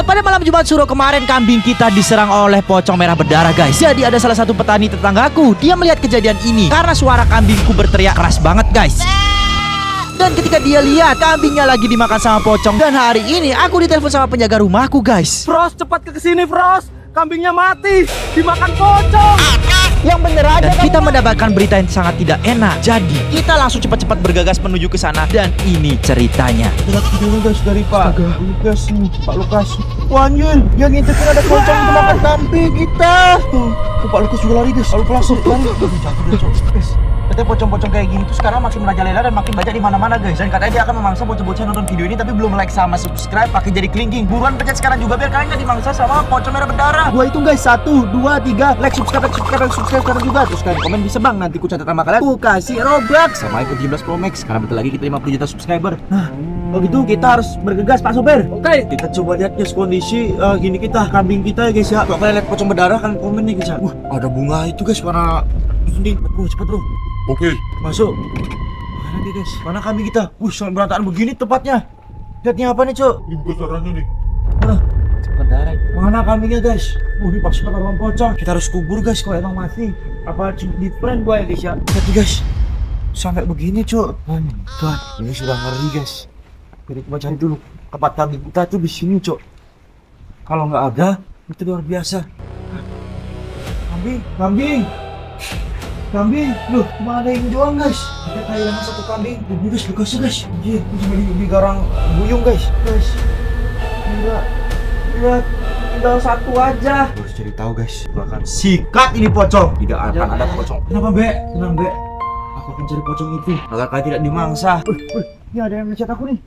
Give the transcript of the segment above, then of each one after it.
pada malam Jumat Suro kemarin kambing kita diserang oleh pocong merah berdarah guys. Jadi ada salah satu petani tetanggaku, dia melihat kejadian ini karena suara kambingku berteriak keras banget guys. Dan ketika dia lihat kambingnya lagi dimakan sama pocong. Dan hari ini aku ditelepon sama penjaga rumahku guys. Fros, cepat ke sini Fros, kambingnya mati dimakan pocong. Yang bener aja. Dan kita mendapatkan berita yang sangat tidak enak. Jadi kita langsung cepat-cepat bergegas menuju ke sana. Dan ini ceritanya. Ini guys dari Pak Lukas nih, Pak Lukas. Wanjul, yang ngintipin ada pocong dimakan kambing kita. Tuh, Pak Lukas juga lari guys. Lalu langsung lari. Guys, katanya pocong-pocong kayak gini tuh sekarang makin merajalela dan makin banyak di mana-mana guys. Dan katanya dia akan memangsa bocah-bocah nonton video ini tapi belum like sama subscribe, pakai jadi kelingking. Buruan pencet sekarang juga biar kalian nggak dimangsa sama pocong merah berdarah. Gua hitung guys, 1, 2, 3, like, subscribe sekarang juga. Terus kalian komen bisa bang, nanti ku catat nama kalian. Ku kasih Robux sama iPhone 17 Pro Max. Karena bentar lagi kita 50 juta subscriber. Nah, begitu kita harus bergegas Pak Sopir. Oke. Kita coba lihat guys kondisi gini kita, kambing kita ya guys ya. Kalau kalian lihat pocong berdarah kan komen nih guys ya. Wah, ada bunga itu guys warna ini. Bro, cepat bro. Oke. Masuk. Mana dia guys? Mana kambing kita? Sampai berantakan begini tempatnya. Lihatnya apa nih cok? Ini bukan caranya nih. Mana? Berdarah. Mana kambingnya guys? Ini pasti bakal pocong. Kita harus kubur guys kalau emang mati. Apa di friend gua ya guys ya? Lihat guys. Sampai begini cok. Tuhan, ini sudah ngeri guys. Jadi coba cari dulu tempat kambing kita tuh di sini cok. Kalau nggak ada, itu luar biasa. Kambing. Loh, mana yang jual guys? Ada kayak satu kambing. Ini guys, bekasnya guys. Anjir, ini cuma di garang buyung guys. Enggak. Lihat, tinggal satu aja. Harus cari tahu guys. Gua akan sikat ini pocong. Tidak akan ada pocong. Kenapa Be? Tenang Be. Aku akan cari pocong itu agar kalian tidak dimangsa. Ini ada yang ngechat aku nih.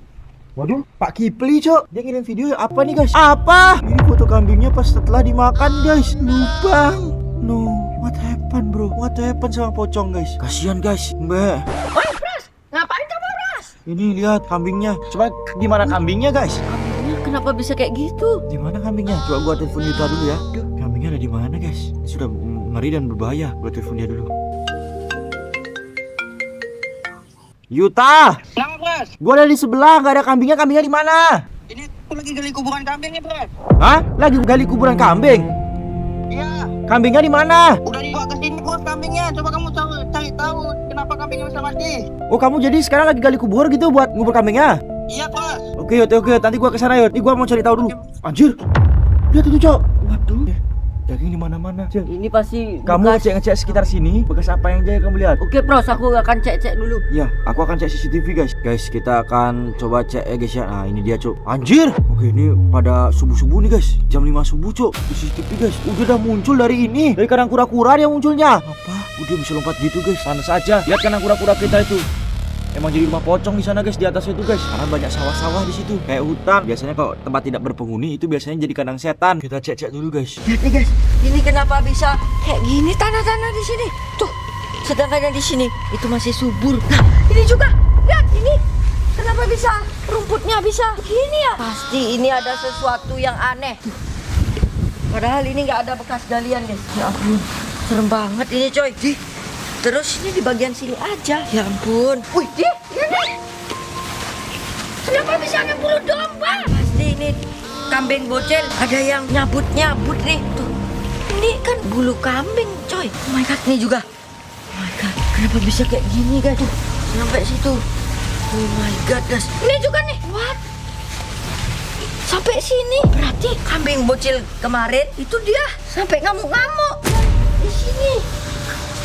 Waduh, Pak Kipli cok. Dia ngirim video apa nih guys? Apa? Ini foto kambingnya pas setelah dimakan guys. Lubang. No, what happened bro? What happened sama pocong guys? Kasihan guys, Mbak. Woi, Pras, ngapain coba Pras? Ini lihat kambingnya. Coba di mana kambingnya guys? Kambingnya kenapa bisa kayak gitu? Di mana kambingnya? Coba gua telepon Yuta dulu ya. Kambingnya ada di mana guys? Ini sudah ngeri dan berbahaya. Gua telepon dia dulu. Yuta! Kenapa, Bros? Gua ada di sebelah, nggak ada kambingnya. Kambingnya di mana? Ini aku lagi gali kuburan kambing nih, Bros. Hah? Lagi gali kuburan kambing? Iya, Kambingnya di mana? udah dibawa ke sini, Bros, kambingnya. Coba kamu cari tahu kenapa kambingnya bisa mati. Oh, kamu jadi sekarang lagi gali kubur gitu buat ngubur kambingnya? Iya, Bros. Oke, nanti gua kesana yuk. Ini gua mau cari tahu dulu. Anjir, lihat itu cok. Waduh, daging di mana-mana. Ini pasti Kamu ngecek sekitar sini. Bekas apa yang jaya kamu lihat? Oke, Pros, aku akan cek dulu. Ya, aku akan cek CCTV guys. Guys, kita akan coba cek ya guys ya. Nah, ini dia cok. Anjir. Oke, ini pada subuh-subuh nih guys. Jam 5 subuh cok. Di CCTV guys. Udah muncul dari ini. Dari kandang kura-kura dia munculnya. Apa? Udah bisa lompat gitu guys. Sana saja. Lihat kandang kura-kura kita itu. Emang jadi rumah pocong di sana guys, di atas itu guys. Karena banyak sawah-sawah di situ, kayak hutan. Biasanya kalau tempat tidak berpenghuni itu biasanya jadi kandang setan. Kita cek dulu guys. Lihat nih guys, ini kenapa bisa kayak gini tanah-tanah di sini? Tuh, sedangkan yang di sini itu masih subur. Nah, ini juga. Lihat ini. Kenapa bisa rumputnya bisa begini ya? Pasti ini ada sesuatu yang aneh. Padahal ini nggak ada bekas galian guys. Ya ampun, serem banget ini coy. Terus ini di bagian sini aja. Ya ampun. Wih, ini. Kenapa bisa ada bulu domba? Pasti ini kambing bocil. Ada yang nyabut nih. Tuh. Ini kan bulu kambing, coy. Oh my god, ini juga. Oh my god, kenapa bisa kayak gini, guys? Tuh, sampai situ. Oh my god, guys. Ini juga nih. What? Sampai sini. Berarti kambing bocil kemarin itu dia sampai ngamuk-ngamuk. Di sini.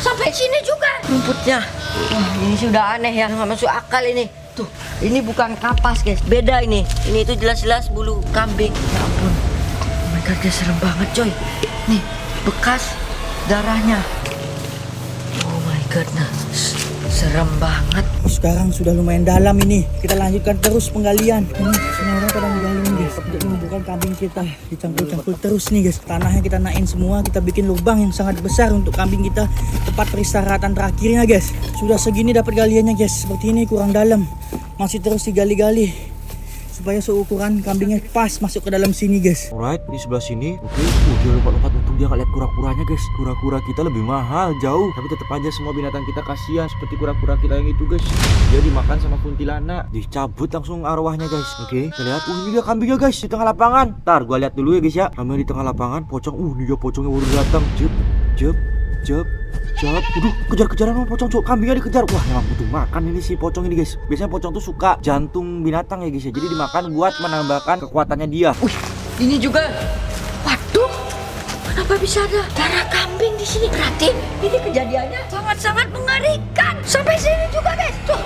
Sampai sini juga rumputnya. Wah, ini sudah aneh ya, nggak masuk akal ini. Tuh, ini bukan kapas guys, beda ini. Ini itu jelas-jelas bulu kambing. Ya ampun, oh my god, guys, serem banget coy. Nih, bekas darahnya. Oh my god, nah, serem banget. Sekarang sudah lumayan dalam ini. Kita lanjutkan terus penggalian. Ini semua orang pada menggali guys. Untuk menumbuhkan kambing kita. Dicangkul-cangkul terus nih guys. Tanahnya kita naik semua. Kita bikin lubang yang sangat besar untuk kambing kita. Tempat peristirahatan terakhirnya guys. Sudah segini dapat galiannya guys. Seperti ini kurang dalam. Masih terus digali-gali. supaya seukuran kambingnya pas masuk ke dalam sini guys. Alright, di sebelah sini. Oke, dia lompat-lompat. Untung dia nggak lihat kura-kuranya guys. Kura-kura kita lebih mahal jauh, tapi tetap aja semua binatang kita kasihan. Seperti kura-kura kita yang itu guys. Dia dimakan sama kuntilanak, dicabut langsung arwahnya guys. Oke, kita lihat. Ini dia kambingnya guys di tengah lapangan. Ntar gua lihat dulu ya guys ya. Kambing di tengah lapangan. Pocong. Ini dia pocongnya baru datang. Jep, jep, jep. Waduh, kejar-kejaran sama pocong, cok. Kambingnya dikejar. Wah, emang butuh makan ini si pocong ini, guys. Biasanya pocong tuh suka jantung binatang ya, guys ya. Jadi dimakan buat menambahkan kekuatannya dia. Wih, ini juga. Waduh, kenapa bisa ada darah kambing di sini? Berarti ini kejadiannya sangat-sangat mengerikan. Sampai sini juga, guys. Tuh,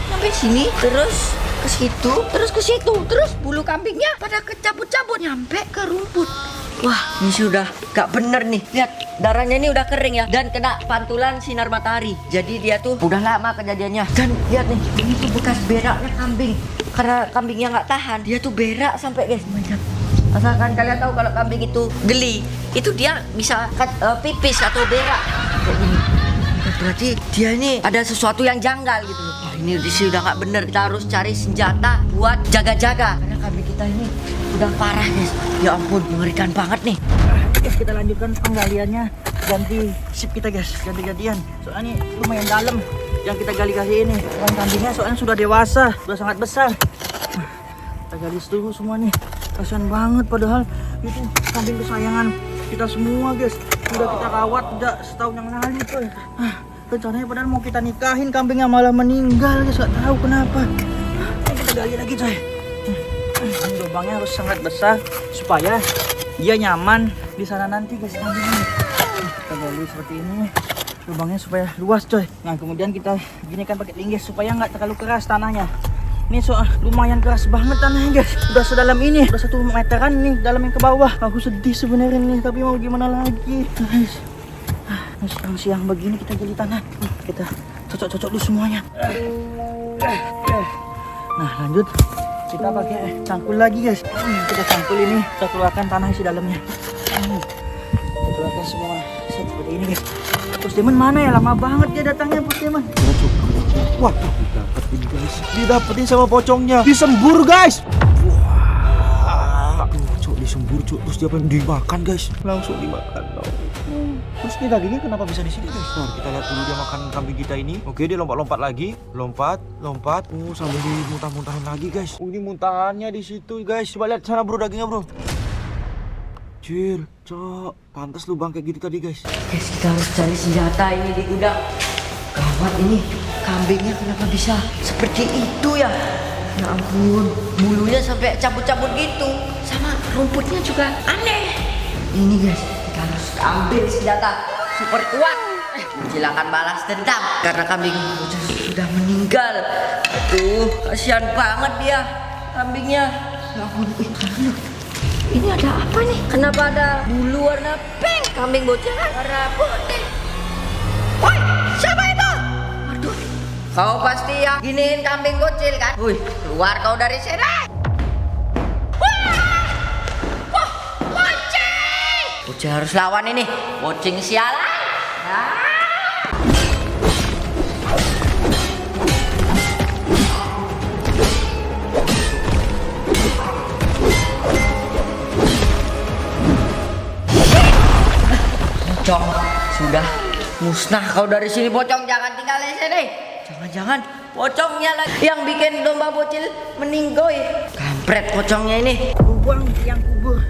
sampai sini, terus ke situ, terus ke situ, terus bulu kambingnya pada kecabut-cabut nyampe ke rumput. Wah, ini sudah gak bener nih. Lihat, darahnya ini udah kering ya. Dan kena pantulan sinar matahari. Jadi dia tuh udah lama kejadiannya. Dan lihat nih, ini tuh bekas beraknya kambing. Karena kambingnya gak tahan, dia tuh berak sampai guys. Asalkan kalian tahu kalau kambing itu geli, itu dia bisa pipis atau berak kayak gini. Berarti dia ini ada sesuatu yang janggal gitu. Wah, ini sudah gak bener. Kita harus cari senjata buat jaga-jaga. Karena kambing kita ini udah parah guys. Ya ampun, mengerikan banget nih. Guys, kita lanjutkan penggaliannya. Ganti sip kita guys, ganti-gantian. Soalnya ini lumayan dalam yang kita gali kali ini. Dan kambingnya soalnya sudah dewasa, sudah sangat besar. Kita gali dulu semua nih. Kasian banget padahal itu kambing kesayangan kita semua guys. Sudah kita rawat sejak setahun yang lalu tuh. Rencananya padahal mau kita nikahin, kambingnya malah meninggal guys, gak tahu kenapa. Kita gali lagi coy. Ini lubangnya harus sangat besar supaya dia nyaman di sana nanti guys kambingnya. Kita gali seperti ini, lubangnya supaya luas coy. Nah kemudian kita ginikan pakai linggis supaya nggak terlalu keras tanahnya. Ini lumayan keras banget tanahnya guys. Udah sedalam ini, udah 1 meteran nih dalam yang ke bawah. Aku sedih sebenarnya nih, tapi mau gimana lagi guys. Nah, siang begini kita gali tanah. Kita cocok-cocok dulu semuanya. Nah lanjut, kita pakai cangkul lagi guys. Kita cangkul ini, kita keluarkan tanah isi dalamnya. Kita keluarkan semua seperti ini guys. Bos Demon mana ya? Lama banget dia datangnya Bos Demon. Wah, didapetin guys. Didapetin sama pocongnya. Disembur guys. Wah, cok disembur cok. Terus dia pengen dimakan guys. Langsung dimakan dong. Terus ini dagingnya kenapa bisa di sini guys? Nah, kita lihat dulu dia makan kambing kita ini. Oke, dia lompat-lompat lagi. Lompat. Sambil dimuntah-muntahin lagi guys. Ini muntahannya di situ guys. Coba lihat sana bro, dagingnya bro. Cil, cok. Pantas lubang kayak gitu tadi guys. Guys, kita harus cari senjata ini di gudang. Gawat ini, kambingnya kenapa bisa seperti itu ya? Ya ampun, bulunya sampai cabut-cabut gitu. Sama rumputnya juga aneh. Ini guys, kita harus ambil senjata super kuat. Silakan balas dendam karena kambing sudah meninggal. Aduh, kasihan banget dia kambingnya. Ya ampun, ini ada apa nih? Kenapa ada bulu warna pink? Kambing bocil kan warna putih. Woi, siapa itu? Aduh, kau pasti ya giniin kambing bocil kan? Wih, keluar kau dari sini. Wah, bocil! Bocil harus lawan ini. Bocil sialan. Pocong, sudah musnah kau dari sini pocong, jangan tinggal di sini. Jangan-jangan pocongnya lagi yang bikin domba bocil meninggoy. Kampret pocongnya ini. Lubang yang kubur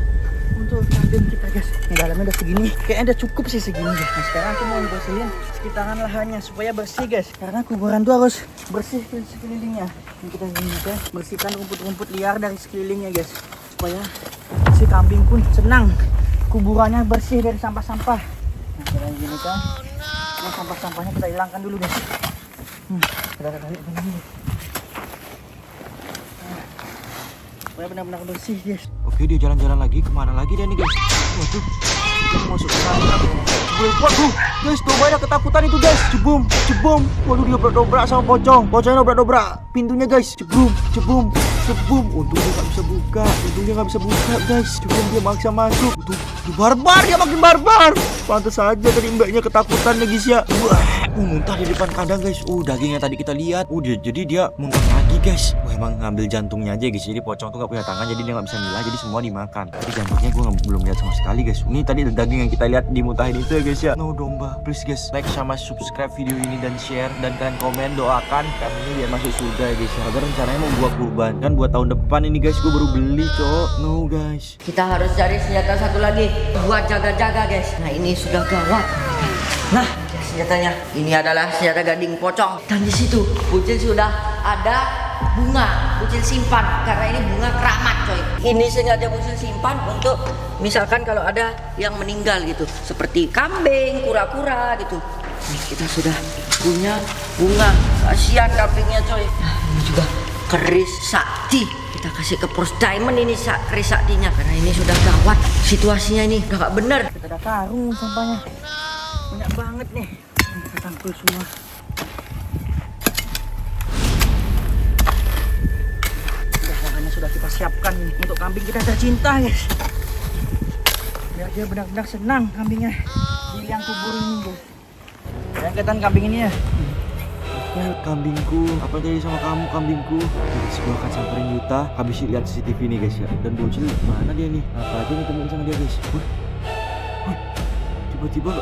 untuk kambing kita guys. Ini dalamnya udah segini. Kayaknya udah cukup sih segini guys. Nah sekarang aku mau bersihin sekitaran lahannya supaya bersih guys. Karena kuburan tuh harus bersih di sekelilingnya. Ini kita juga bersihkan rumput-rumput liar dari sekelilingnya guys. Supaya si kambing pun senang. Kuburannya bersih dari sampah-sampah. Nah, kita gini kan. Nah, sampah-sampahnya kita hilangkan dulu guys. Kita tarik begini. Supaya benar-benar bersih guys. Oke, dia jalan-jalan lagi. Kemana lagi dia nih guys? Waduh, kita masuk ke sana. Waduh, guys, dombanya ketakutan itu guys. Cebum. Waduh, dia dobrak sama pocong. Pocongnya dobrak pintunya guys. Cebum. Untung dia nggak bisa buka guys. Cebum dia maksa masuk. Tuh, barbar, dia makin barbar. Pantas saja tadi mbaknya ketakutan nih guys ya. Wah. Muntah di depan kandang guys. Daging yang tadi kita lihat. Jadi dia muntah lagi guys. Emang ngambil jantungnya aja guys. Jadi pocong tuh gak punya tangan, jadi dia gak bisa milah, jadi semua dimakan. Tapi jantungnya gue belum lihat sama sekali guys. Ini tadi daging yang kita lihat dimuntahin itu ya guys ya. No domba. Please guys, like sama subscribe video ini dan share, dan kalian komen doakan kami ini biar masuk surga ya guys. Agar rencananya mau gua kurban kan buat tahun depan ini guys. Gue baru beli cok. No guys. Kita harus cari senjata satu lagi buat jaga-jaga guys. Nah ini sudah gawat. Nah senjatanya ini adalah senjata gading pocong. Dan di situ Bucin sudah ada bunga. Bucin simpan karena ini bunga keramat coy. Ini sengaja Bucin simpan untuk misalkan kalau ada yang meninggal gitu, seperti kambing, kura-kura gitu. Nih, kita sudah punya bunga. Kasihan kambingnya coy. Nah ini juga keris sakti. Kita kasih ke Pros Diamond ini keris saktinya karena ini sudah gawat. Situasinya ini udah gak bener. Kita ada karung sampahnya. Banyak banget nih. Kita tangkul semua. Bahannya sudah kita siapkan nih untuk kambing kita tercinta guys. Biar dia benar-benar senang kambingnya di liang kubur ini guys. Yang kelihatan kambing ini ya. Kambingku, apa yang terjadi sama kamu kambingku? Guys, gue akan samperin Yuta habis lihat CCTV nih guys ya. Dan Bocil mana dia nih? Apa aja nih temuin sama dia guys? Tiba-tiba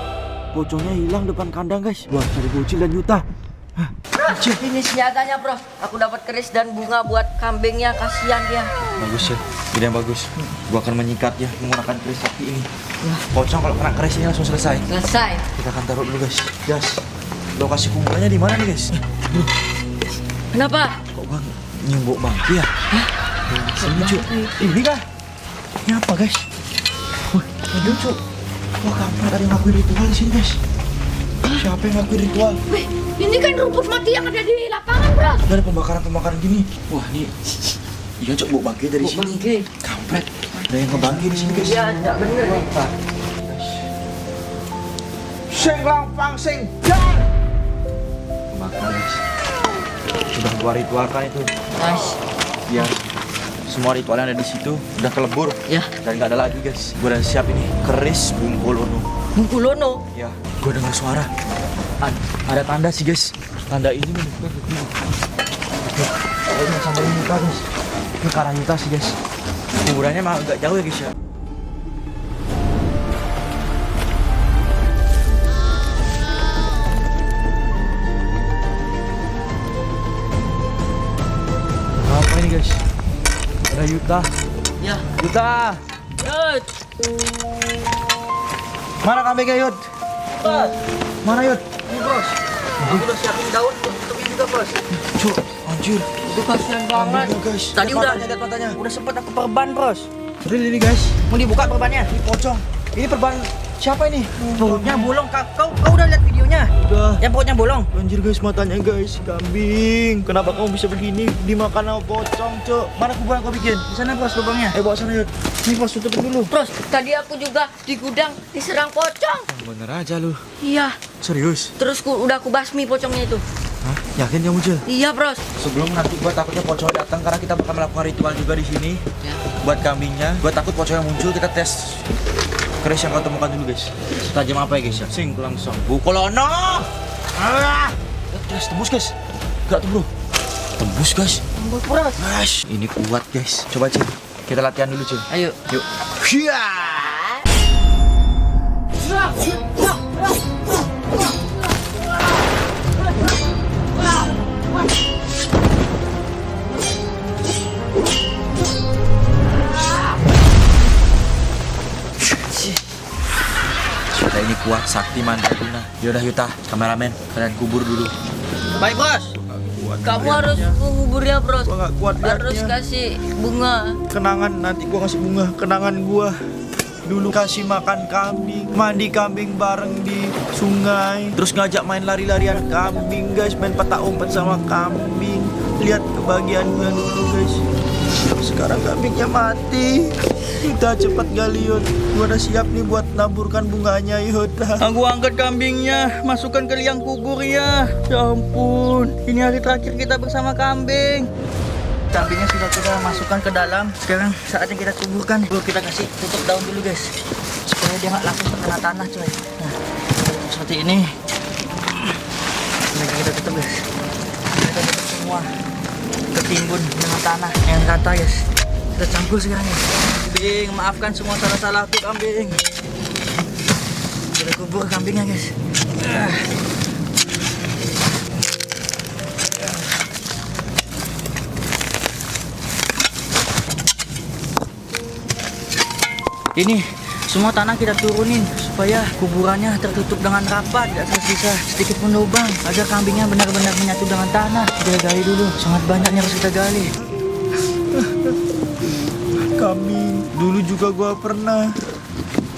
pocongnya hilang depan kandang guys. Wah, cari Bocil dan Yuta. Ini senjatanya bro. Aku dapat keris dan bunga buat kambingnya. Kasihan dia. Bagus ya, ide yang bagus. Gua akan menyikatnya menggunakan keris sakti ini. Pocong kalau kena keris ini langsung selesai. Selesai. Kita akan taruh dulu guys. Jas, lokasi kuburannya di mana nih guys? Kenapa? Kok gua nyium bau bangke ya? Sini cuy. Ini kah? Ini apa guys? Ini cuy. Wah, kampret ada yang ngakuin ritual di sini guys. Siapa yang ngakuin ritual? Wih, ini kan rumput mati yang ada di lapangan bro. Ada pembakaran gini. Wah, ini iya cok, bau bangke dari sini. Bangke. Kampret. Ada yang ngebangke di sini guys. Iya, enggak bener nih. Sing langpang sing jang. Bakal guys. Sudah gua ritualkan itu. Nice. Ya. Semua ritual yang ada di situ udah kelebur. Ya. Dan nggak ada lagi guys. Gua udah siap ini keris Bungkulono. Bungkulono. Ya. Gua dengar suara. Ada tanda sih guys. Tanda ini menunjukkan begini. Ini sama ini muka guys. Ini ke arah Yuta sih guys. Kuburannya mah agak jauh ya guys ya. Apa ini guys? Ada Yuta. Ya. Yuta. Yud. Mana kambingnya Yud? Bos. Mana Yud? Ini bos. Aku udah siapin daun untuk ini juga bos. Cuk, anjir. Itu kasihan banget. Kambingnya guys. Tadi Lihat udah. matanya, lihat matanya. Udah sempet aku perban bros. Real ini guys. Mau dibuka perbannya? Ini pocong. Ini perban siapa ini? Perutnya bolong. Kau udah lihat videonya? Udah. Yang perutnya bolong. Anjir guys, matanya guys. Kambing. Kenapa kamu bisa begini? Dimakan sama pocong, Cuk. Mana kuburan kau bikin? Di sana bros lubangnya. Bawa sana Yud. Ini bros tutupin dulu. Bros, tadi aku juga di gudang diserang pocong. Bener aja lu. Iya. Serius? Terus udah aku basmi pocongnya itu. Hah? Yakin kamu Cil? Iya bros. Sebelum nanti gua takutnya pocong datang karena kita bakal melakukan ritual juga di sini. Ya. Buat kambingnya. Gua takut pocong yang muncul, kita tes keris yang kau temukan dulu guys. Setajam apa ya guys ya? Sing langsung. Bungkulono. Tes tembus guys. Gak tuh bro. Tembus guys. Tembus bros. Guys, ini kuat guys. Coba Cil. Kita latihan dulu Cil. Ayo. Yuk. Hiya. Sudah ini kuat, sakti mandraguna. Yaudah Yuta, kameramen, kalian kubur dulu. Baik bos. Kamu harus menguburnya bros. Gua gak kuat Harus liatnya. kasih bunga. Kenangan, nanti gua kasih bunga. Kenangan gua dulu kasih makan kambing, mandi kambing bareng di sungai, terus ngajak main lari-larian kambing guys, main petak umpet sama kambing. Lihat kebahagiaan gua dulu guys. Sekarang kambingnya mati. Kita cepat gali Yud. Gua udah siap nih buat naburkan bunganya Yud. Aku angkat kambingnya, masukkan ke liang kubur ya. Ya ampun, ini hari terakhir kita bersama kambing. Kambingnya sudah kita masukkan ke dalam. Sekarang saatnya kita kuburkan. Dulu kita kasih tutup daun dulu guys, supaya dia nggak langsung terkena tanah coy. Nah, seperti ini. Kambing kita tutup guys. Kita tutup semua. Kita timbun dengan tanah yang rata guys. Kita campur sekarang guys. Kambing, maafkan semua salah-salahku kambing. Kita kubur kambingnya guys. Ini semua tanah kita turunin supaya kuburannya tertutup dengan rapat, tidak tersisa sedikit pun lubang agar kambingnya benar-benar menyatu dengan tanah. Kita gali dulu, sangat banyaknya harus kita gali. Kambing. Dulu juga gua pernah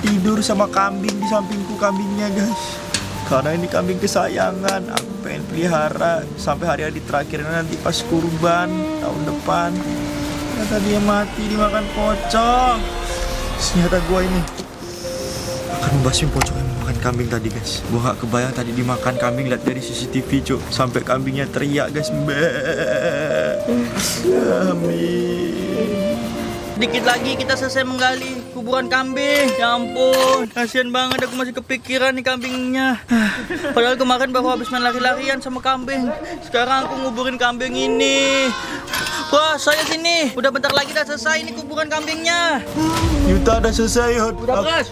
tidur sama kambing di sampingku kambingnya guys. Karena ini kambing kesayangan, aku pengen pelihara sampai hari-hari terakhir nanti pas kurban tahun depan. Ternyata dia mati dimakan pocong. Ternyata gua ini akan membasmi pocong yang memakan kambing tadi guys. Gua gak kebayang tadi dimakan kambing, lihat dari CCTV cuk. Sampai kambingnya teriak guys. Kambing. Dikit lagi kita selesai menggali kuburan kambing. Ya ampun, kasihan banget aku masih kepikiran nih kambingnya. Padahal kemarin baru habis main lari-larian sama kambing. Sekarang aku nguburin kambing ini. Wah, saya sini. Udah bentar lagi udah selesai ini kuburan kambingnya. Yuta udah selesai Yud. Udah, Bras.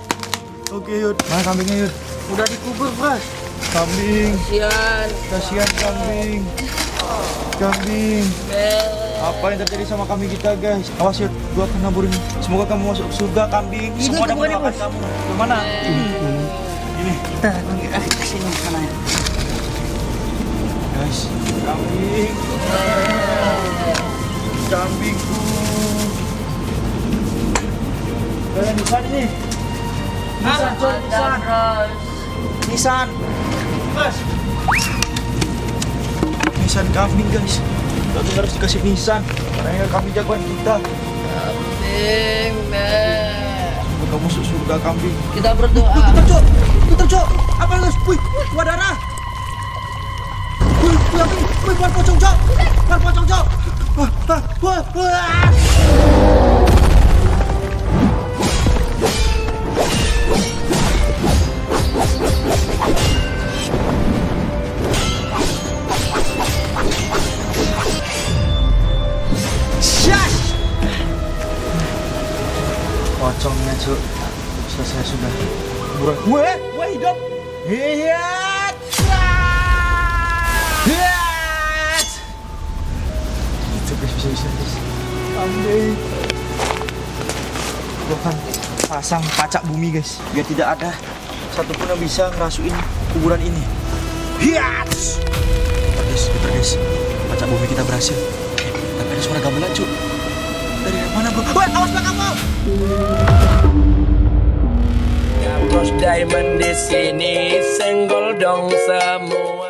Oke Yud. Mana kambingnya Yud? Udah dikubur, Bras. Kambing. Kasihan. Kasihan kambing. Kambing. Apa yang terjadi sama kambing kita guys? Awas Yud, gua akan naburin. Semoga kamu masuk surga kambing. Ini Semua ada kuburannya, mendoakan Bos. kamu. Kemana? Ini Kita kesini sana ya. guys. Kambing. Kambingku. Nisan ini. Nisan coy, Nisan. Nisan. Mas. Nisan kambing guys. Tapi harus dikasih nisan. Karena kambing jagoan kita. Kambing, Semoga kamu masuk surga kambing. kita berdoa. Putar cok. Apa guys? Wih, keluar darah. Wih, keluar pocong cok. Keluar pocong cok. Pocongnya cuk. Selesai sudah. Kuburan. Wah hidup. Hiat. Hiat. Itu bisa. Kambing. Gua akan pasang pacak bumi guys, biar tidak ada satupun yang bisa ngerasuin kuburan ini. Hiat. Bentar guys. Pacak bumi kita berhasil. Tapi ada suara gamelan cuk. Dari mana bro? Wah, awas belakang kamu. Bros Diamond di sini senggol dong semua.